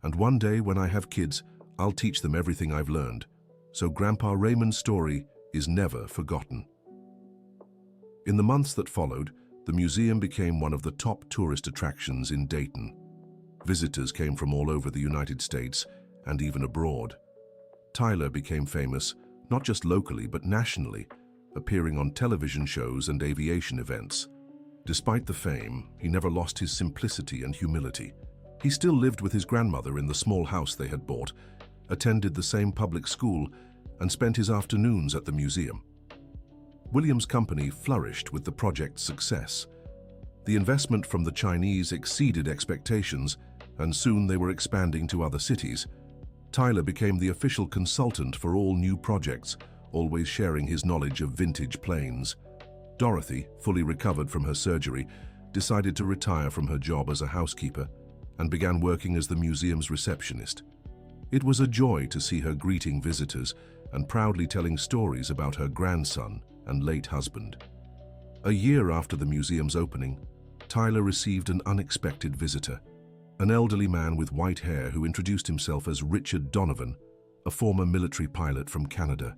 "and one day when I have kids, I'll teach them everything I've learned, so Grandpa Raymond's story is never forgotten." In the months that followed, the museum became one of the top tourist attractions in Dayton. Visitors came from all over the United States and even abroad. Tyler became famous not just locally but nationally, appearing on television shows and aviation events. Despite the fame, he never lost his simplicity and humility. He still lived with his grandmother in the small house they had bought, attended the same public school, and spent his afternoons at the museum. William's company flourished with the project's success. The investment from the Chinese exceeded expectations, and soon they were expanding to other cities. Tyler became the official consultant for all new projects, always sharing his knowledge of vintage planes. Dorothy, fully recovered from her surgery, decided to retire from her job as a housekeeper and began working as the museum's receptionist. It was a joy to see her greeting visitors and proudly telling stories about her grandson and late husband. A year after the museum's opening, Tyler received an unexpected visitor, an elderly man with white hair who introduced himself as Richard Donovan, a former military pilot from Canada.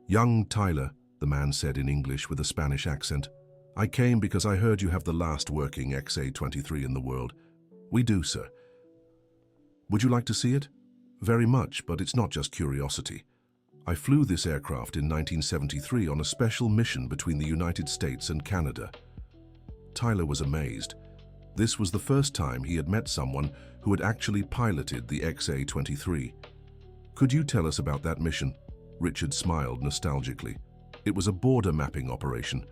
"Young Tyler," the man said in English with a Spanish accent, "I came because I heard you have the last working XA-23 in the world." "We do, sir." "Would you like to see it?" "Very much, but it's not just curiosity. I flew this aircraft in 1973 on a special mission between the United States and Canada." Tyler was amazed. This was the first time he had met someone who had actually piloted the XA-23. "Could you tell us about that mission?" Richard smiled nostalgically. "It was a border mapping operation.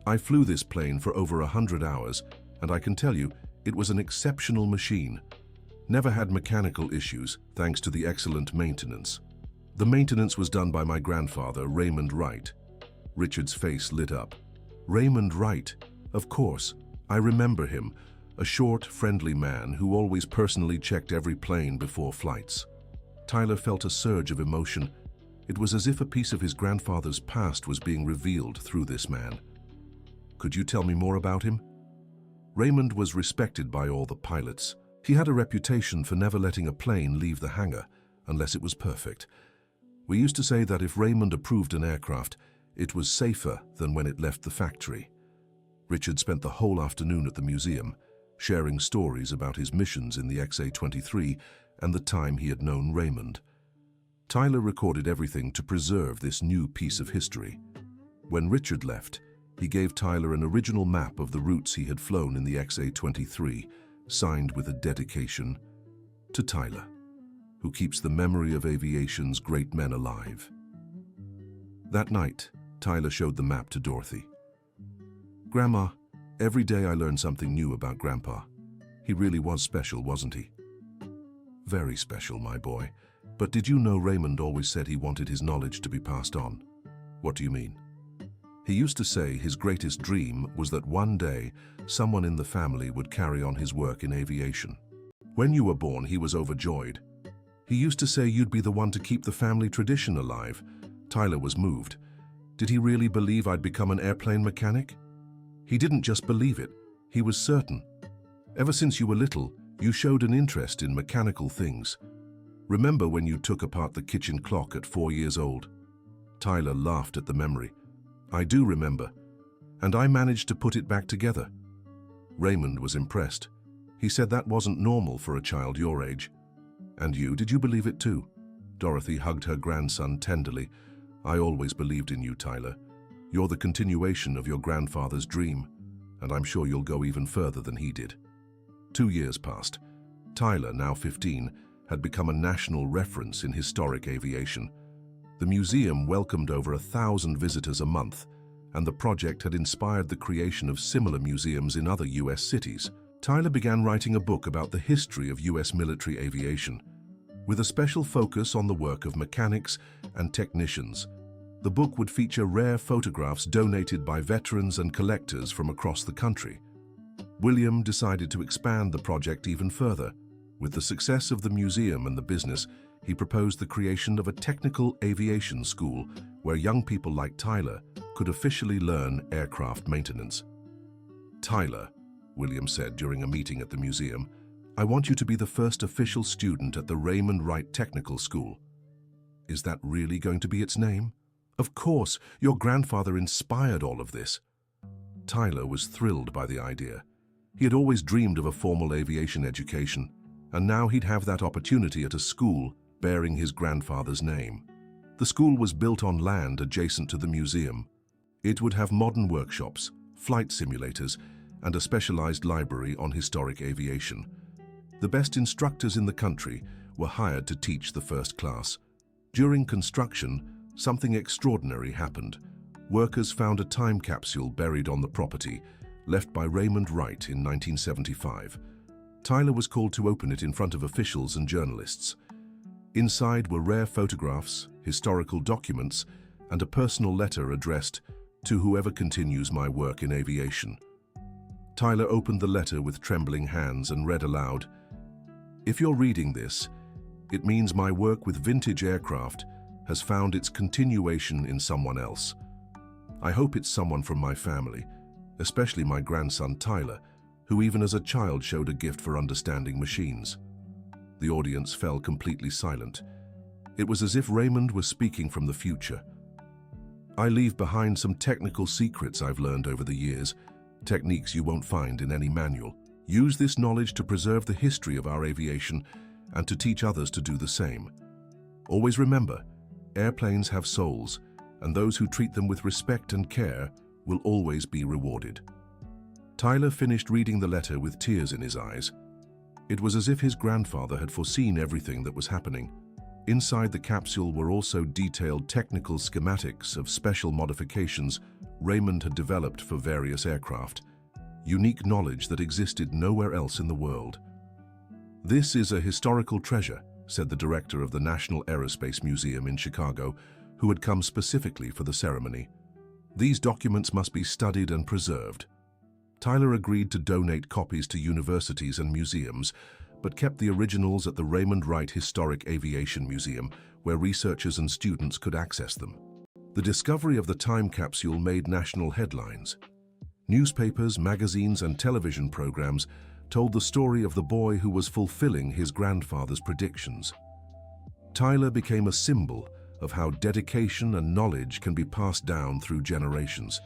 I flew this plane for over 100 hours, and I can tell you, it was an exceptional machine. Never had mechanical issues, thanks to the excellent maintenance. The maintenance was done by my grandfather, Raymond Wright." Richard's face lit up. "Raymond Wright? Of course. I remember him. A short, friendly man who always personally checked every plane before flights." Tyler felt a surge of emotion. It was as if a piece of his grandfather's past was being revealed through this man. "Could you tell me more about him?" Raymond was respected by all the pilots. He had a reputation for never letting a plane leave the hangar unless it was perfect. We used to say that if Raymond approved an aircraft, it was safer than when it left the factory. Richard spent the whole afternoon at the museum, sharing stories about his missions in the XA-23 and the time he had known Raymond. Tyler recorded everything to preserve this new piece of history. When Richard left, he gave Tyler an original map of the routes he had flown in the XA-23, signed with a dedication to Tyler, who keeps the memory of aviation's great men alive. That night, Tyler showed the map to Dorothy. "Grandma, every day I learned something new about Grandpa. He really was special, wasn't he?" "Very special, my boy. But did you know Raymond always said he wanted his knowledge to be passed on?" "What do you mean?" "He used to say his greatest dream was that one day someone in the family would carry on his work in aviation. When you were born, he was overjoyed. He used to say you'd be the one to keep the family tradition alive." Tyler was moved. "Did he really believe I'd become an airplane mechanic?" "He didn't just believe it, he was certain. Ever since you were little, you showed an interest in mechanical things. Remember when you took apart the kitchen clock at 4 years old?" Tyler laughed at the memory. "I do remember, and I managed to put it back together." Raymond was impressed. He said that wasn't normal for a child your age. "And you, did you believe it too?" Dorothy hugged her grandson tenderly. "I always believed in you, Tyler. You're the continuation of your grandfather's dream, and I'm sure you'll go even further than he did." 2 years passed. Tyler, now 15, had become a national reference in historic aviation. The museum welcomed over 1,000 visitors a month, and the project had inspired the creation of similar museums in other US cities. Tyler began writing a book about the history of US military aviation, with a special focus on the work of mechanics and technicians. The book would feature rare photographs donated by veterans and collectors from across the country. William decided to expand the project even further. With the success of the museum and the business, he proposed the creation of a technical aviation school where young people like Tyler could officially learn aircraft maintenance. "Tyler," William said during a meeting at the museum, "I want you to be the first official student at the Raymond Wright Technical School." "Is that really going to be its name?" "Of course, your grandfather inspired all of this." Tyler was thrilled by the idea. He had always dreamed of a formal aviation education, and now he'd have that opportunity at a school bearing his grandfather's name. The school was built on land adjacent to the museum. It would have modern workshops, flight simulators, and a specialized library on historic aviation. The best instructors in the country were hired to teach the first class. During construction, something extraordinary happened. Workers found a time capsule buried on the property, left by Raymond Wright in 1975. Tyler was called to open it in front of officials and journalists. Inside were rare photographs, historical documents, and a personal letter addressed to whoever continues my work in aviation. Tyler opened the letter with trembling hands and read aloud, "If you're reading this, it means my work with vintage aircraft has found its continuation in someone else. I hope it's someone from my family, especially my grandson Tyler, who even as a child showed a gift for understanding machines." The audience fell completely silent. It was as if Raymond was speaking from the future. "I leave behind some technical secrets I've learned over the years, techniques you won't find in any manual. Use this knowledge to preserve the history of our aviation and to teach others to do the same. Always remember, airplanes have souls, and those who treat them with respect and care will always be rewarded." Tyler finished reading the letter with tears in his eyes. It was as if his grandfather had foreseen everything that was happening. Inside the capsule were also detailed technical schematics of special modifications Raymond had developed for various aircraft, unique knowledge that existed nowhere else in the world. "This is a historical treasure," said the director of the National Aerospace Museum in Chicago, who had come specifically for the ceremony. "These documents must be studied and preserved." Tyler agreed to donate copies to universities and museums, but kept the originals at the Raymond Wright Historic Aviation Museum, where researchers and students could access them. The discovery of the time capsule made national headlines. Newspapers, magazines, and television programs told the story of the boy who was fulfilling his grandfather's predictions. Tyler became a symbol of how dedication and knowledge can be passed down through generations.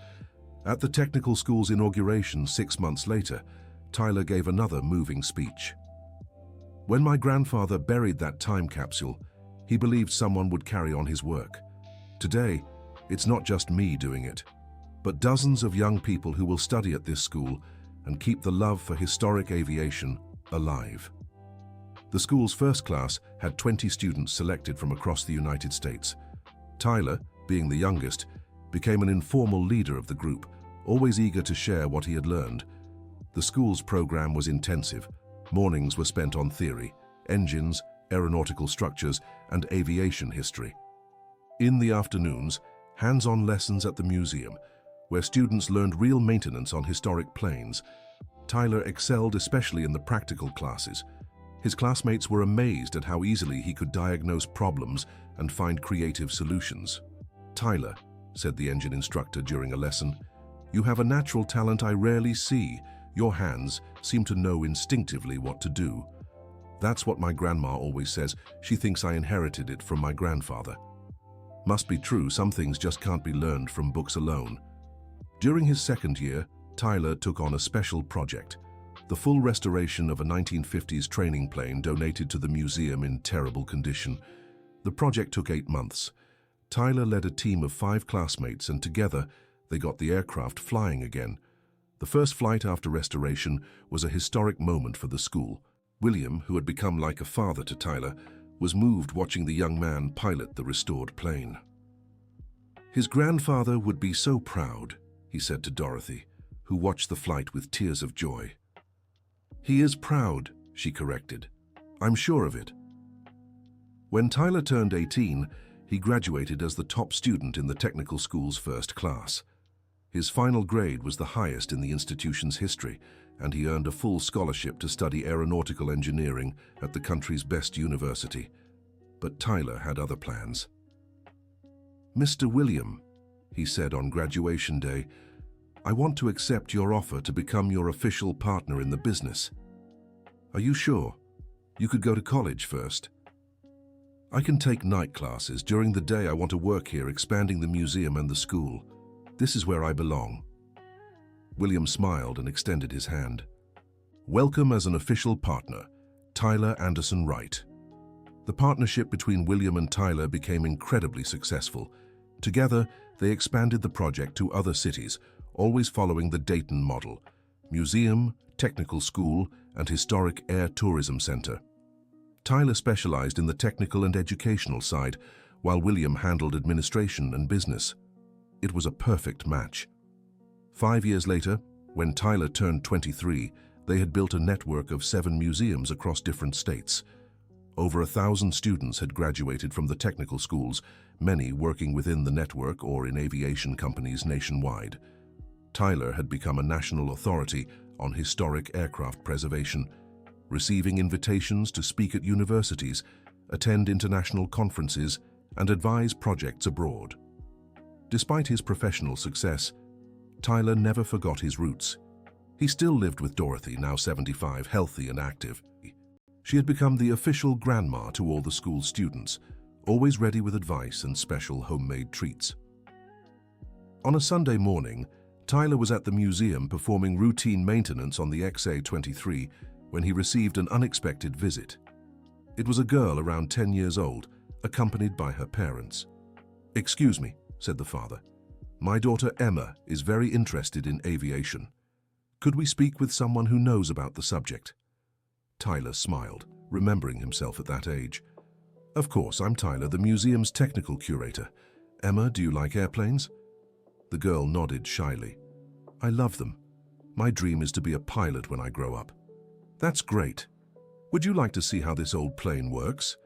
At the technical school's inauguration 6 months later, Tyler gave another moving speech. "When my grandfather buried that time capsule, he believed someone would carry on his work. Today, it's not just me doing it, but dozens of young people who will study at this school and keep the love for historic aviation alive." The school's first class had 20 students selected from across the United States. Tyler, being the youngest, became an informal leader of the group, always eager to share what he had learned. The school's program was intensive. Mornings were spent on theory, engines, aeronautical structures, and aviation history. In the afternoons, hands-on lessons at the museum, where students learned real maintenance on historic planes. Tyler excelled especially in the practical classes. His classmates were amazed at how easily he could diagnose problems and find creative solutions. "Tyler," said the engine instructor during a lesson, "you have a natural talent I rarely see. Your hands seem to know instinctively what to do. That's what my grandma always says. She thinks I inherited it from my grandfather." Must be true, some things just can't be learned from books alone. During his second year, Tyler took on a special project, the full restoration of a 1950s training plane donated to the museum in terrible condition. The project took 8 months. Tyler led a team of 5 classmates, and together they got the aircraft flying again. The first flight after restoration was a historic moment for the school. William, who had become like a father to Tyler, was moved watching the young man pilot the restored plane. "His grandfather would be so proud," he said to Dorothy, who watched the flight with tears of joy. "He is proud," she corrected. "I'm sure of it." When Tyler turned 18, he graduated as the top student in the technical school's first class. His final grade was the highest in the institution's history, and he earned a full scholarship to study aeronautical engineering at the country's best university. But Tyler had other plans. "Mr. William," he said on graduation day, "I want to accept your offer to become your official partner in the business." "Are you sure? You could go to college first." "I can take night classes. During the day I want to work here expanding the museum and the school. This is where I belong." William smiled and extended his hand. "Welcome as an official partner, Tyler Anderson Wright." The partnership between William and Tyler became incredibly successful. Together, they expanded the project to other cities, always following the Dayton model: museum, technical school, and historic air tourism center. Tyler specialized in the technical and educational side, while William handled administration and business. It was a perfect match. 5 years later, when Tyler turned 23, they had built a network of 7 museums across different states. Over 1,000 students had graduated from the technical schools, many working within the network or in aviation companies nationwide. Tyler had become a national authority on historic aircraft preservation, receiving invitations to speak at universities, attend international conferences, and advise projects abroad. Despite his professional success, Tyler never forgot his roots. He still lived with Dorothy, now 75, healthy and active. She had become the official grandma to all the school students, always ready with advice and special homemade treats. On a Sunday morning, Tyler was at the museum performing routine maintenance on the XA-23 when he received an unexpected visit. It was a girl around 10 years old, accompanied by her parents. "Excuse me," said the father. "My daughter Emma is very interested in aviation. Could we speak with someone who knows about the subject?" Tyler smiled, remembering himself at that age. "Of course, I'm Tyler, the museum's technical curator. Emma, do you like airplanes?" The girl nodded shyly. "I love them. My dream is to be a pilot when I grow up." "That's great. Would you like to see how this old plane works?"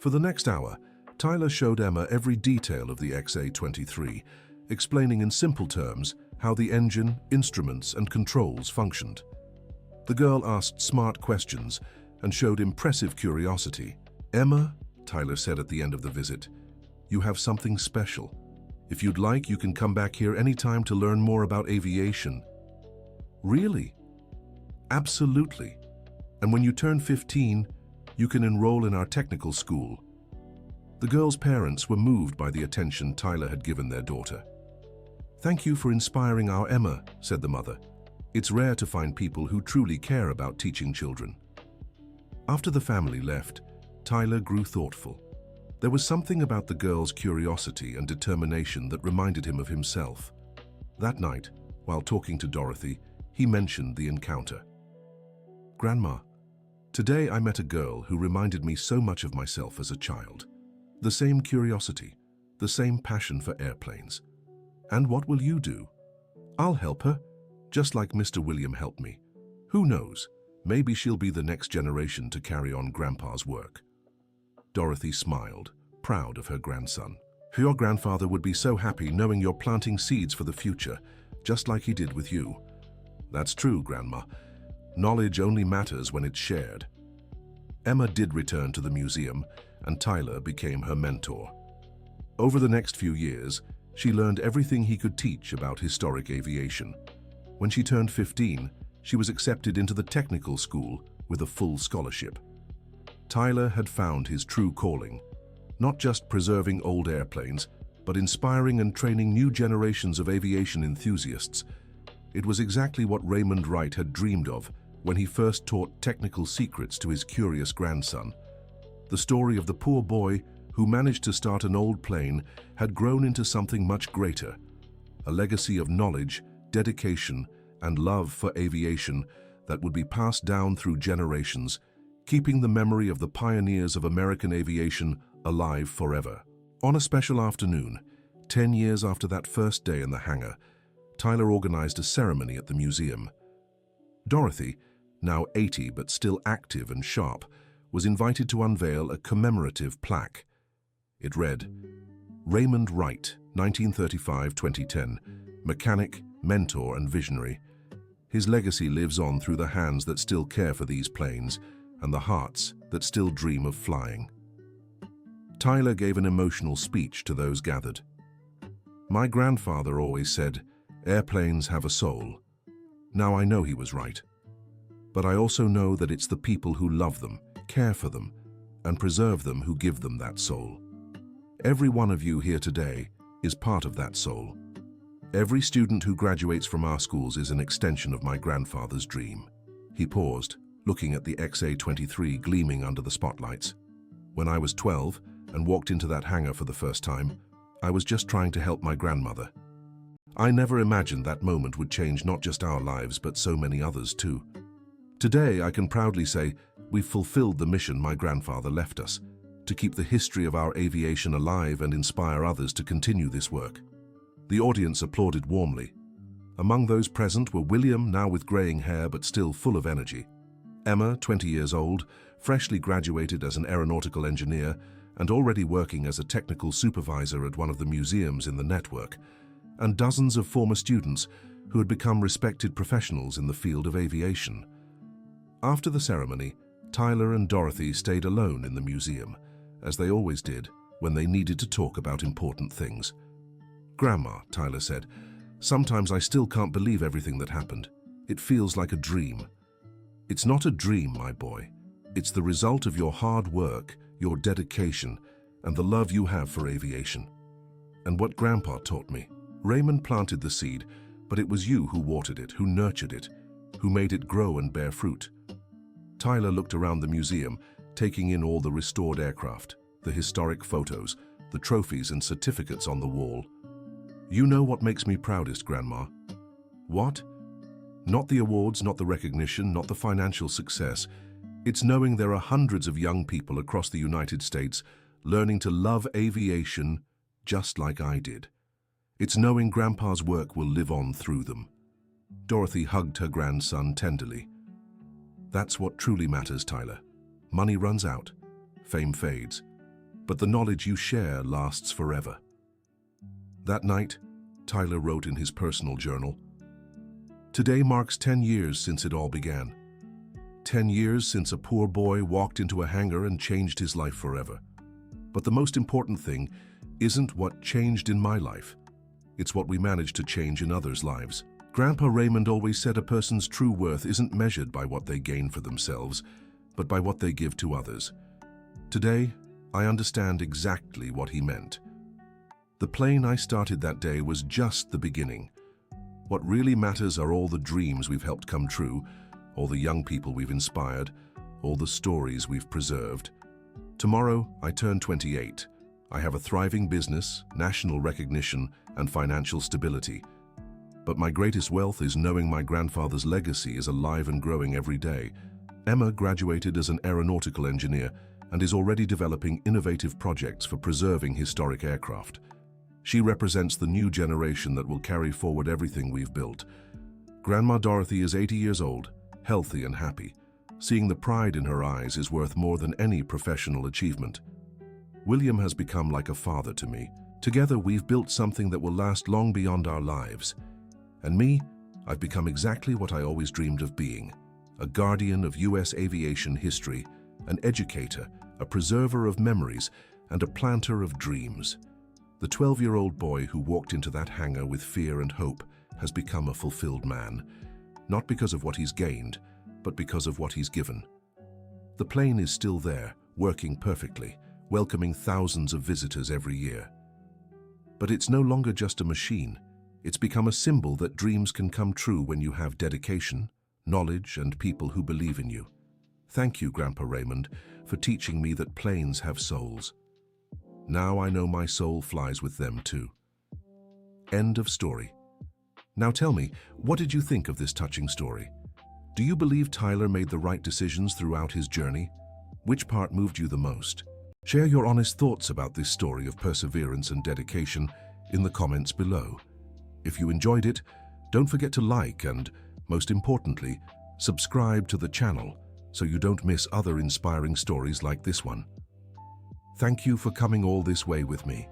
For the next hour, Tyler showed Emma every detail of the XA-23, explaining in simple terms how the engine, instruments, and controls functioned. The girl asked smart questions and showed impressive curiosity. "Emma," Tyler said at the end of the visit, "you have something special. If you'd like, you can come back here anytime to learn more about aviation." "Really?" "Absolutely. And when you turn 15, you can enroll in our technical school." The girl's parents were moved by the attention Tyler had given their daughter. "Thank you for inspiring our Emma," said the mother. "It's rare to find people who truly care about teaching children." After the family left, Tyler grew thoughtful. There was something about the girl's curiosity and determination that reminded him of himself. That night, while talking to Dorothy, he mentioned the encounter. "Grandma, today I met a girl who reminded me so much of myself as a child. The same curiosity, the same passion for airplanes. And what will you do?" "I'll help her, just like Mr. William helped me. Who knows, maybe she'll be the next generation to carry on Grandpa's work." Dorothy smiled, proud of her grandson. "Your grandfather would be so happy knowing you're planting seeds for the future, just like he did with you." "That's true, Grandma. Knowledge only matters when it's shared." Emma did return to the museum, and Tyler became her mentor. Over the next few years, she learned everything he could teach about historic aviation. When she turned 15, she was accepted into the technical school with a full scholarship. Tyler had found his true calling, not just preserving old airplanes, but inspiring and training new generations of aviation enthusiasts. It was exactly what Raymond Wright had dreamed of when he first taught technical secrets to his curious grandson. The story of the poor boy who managed to start an old plane had grown into something much greater, a legacy of knowledge, dedication, and love for aviation that would be passed down through generations, keeping the memory of the pioneers of American aviation alive forever. On a special afternoon, 10 years after that first day in the hangar, Tyler organized a ceremony at the museum. Dorothy, now 80 but still active and sharp, was invited to unveil a commemorative plaque. It read, "Raymond Wright, 1935-2010, mechanic, mentor, and visionary. His legacy lives on through the hands that still care for these planes and the hearts that still dream of flying." Tyler gave an emotional speech to those gathered. "My grandfather always said, 'Airplanes have a soul.' Now I know he was right. But I also know that it's the people who love them, care for them, and preserve them who give them that soul. Every one of you here today is part of that soul. Every student who graduates from our schools is an extension of my grandfather's dream." He paused, looking at the XA-23 gleaming under the spotlights. When I was 12 and walked into that hangar for the first time, I was just trying to help my grandmother. I never imagined that moment would change not just our lives, but so many others too. Today, I can proudly say we've fulfilled the mission my grandfather left us, to keep the history of our aviation alive and inspire others to continue this work. The audience applauded warmly. Among those present were William, now with graying hair but still full of energy; Emma, 20 years old, freshly graduated as an aeronautical engineer and already working as a technical supervisor at one of the museums in the network; and dozens of former students who had become respected professionals in the field of aviation. After the ceremony, Tyler and Dorothy stayed alone in the museum, as they always did when they needed to talk about important things. "Grandma," Tyler said, "sometimes I still can't believe everything that happened. It feels like a dream." "It's not a dream, my boy. It's the result of your hard work, your dedication, and the love you have for aviation. And what Grandpa taught me. Raymond planted the seed, but it was you who watered it, who nurtured it, who made it grow and bear fruit." Tyler looked around the museum, taking in all the restored aircraft, the historic photos, the trophies and certificates on the wall. "You know what makes me proudest, Grandma?" "What?" "Not the awards, not the recognition, not the financial success. It's knowing there are hundreds of young people across the United States learning to love aviation just like I did. It's knowing Grandpa's work will live on through them." Dorothy hugged her grandson tenderly. "That's what truly matters, Tyler. Money runs out, fame fades, but the knowledge you share lasts forever." That night, Tyler wrote in his personal journal, "Today marks 10 years since it all began. 10 years since a poor boy walked into a hangar and changed his life forever. But the most important thing isn't what changed in my life. It's what we managed to change in others' lives." Grandpa Raymond always said a person's true worth isn't measured by what they gain for themselves, but by what they give to others. Today, I understand exactly what he meant. The plane I started that day was just the beginning. What really matters are all the dreams we've helped come true, all the young people we've inspired, all the stories we've preserved. Tomorrow, I turn 28. I have a thriving business, national recognition, and financial stability. But my greatest wealth is knowing my grandfather's legacy is alive and growing every day. Emma graduated as an aeronautical engineer and is already developing innovative projects for preserving historic aircraft. She represents the new generation that will carry forward everything we've built. Grandma Dorothy is 80 years old, healthy and happy. Seeing the pride in her eyes is worth more than any professional achievement. William has become like a father to me. Together we've built something that will last long beyond our lives. And me, I've become exactly what I always dreamed of being: a guardian of U.S. aviation history, an educator, a preserver of memories, and a planter of dreams. The 12-year-old boy who walked into that hangar with fear and hope has become a fulfilled man, not because of what he's gained, but because of what he's given. The plane is still there, working perfectly, welcoming thousands of visitors every year. But it's no longer just a machine. It's become a symbol that dreams can come true when you have dedication, knowledge, and people who believe in you. Thank you, Grandpa Raymond, for teaching me that planes have souls. Now I know my soul flies with them too. End of story. Now tell me, what did you think of this touching story? Do you believe Tyler made the right decisions throughout his journey? Which part moved you the most? Share your honest thoughts about this story of perseverance and dedication in the comments below. If you enjoyed it, don't forget to like and, most importantly, subscribe to the channel so you don't miss other inspiring stories like this one. Thank you for coming all this way with me.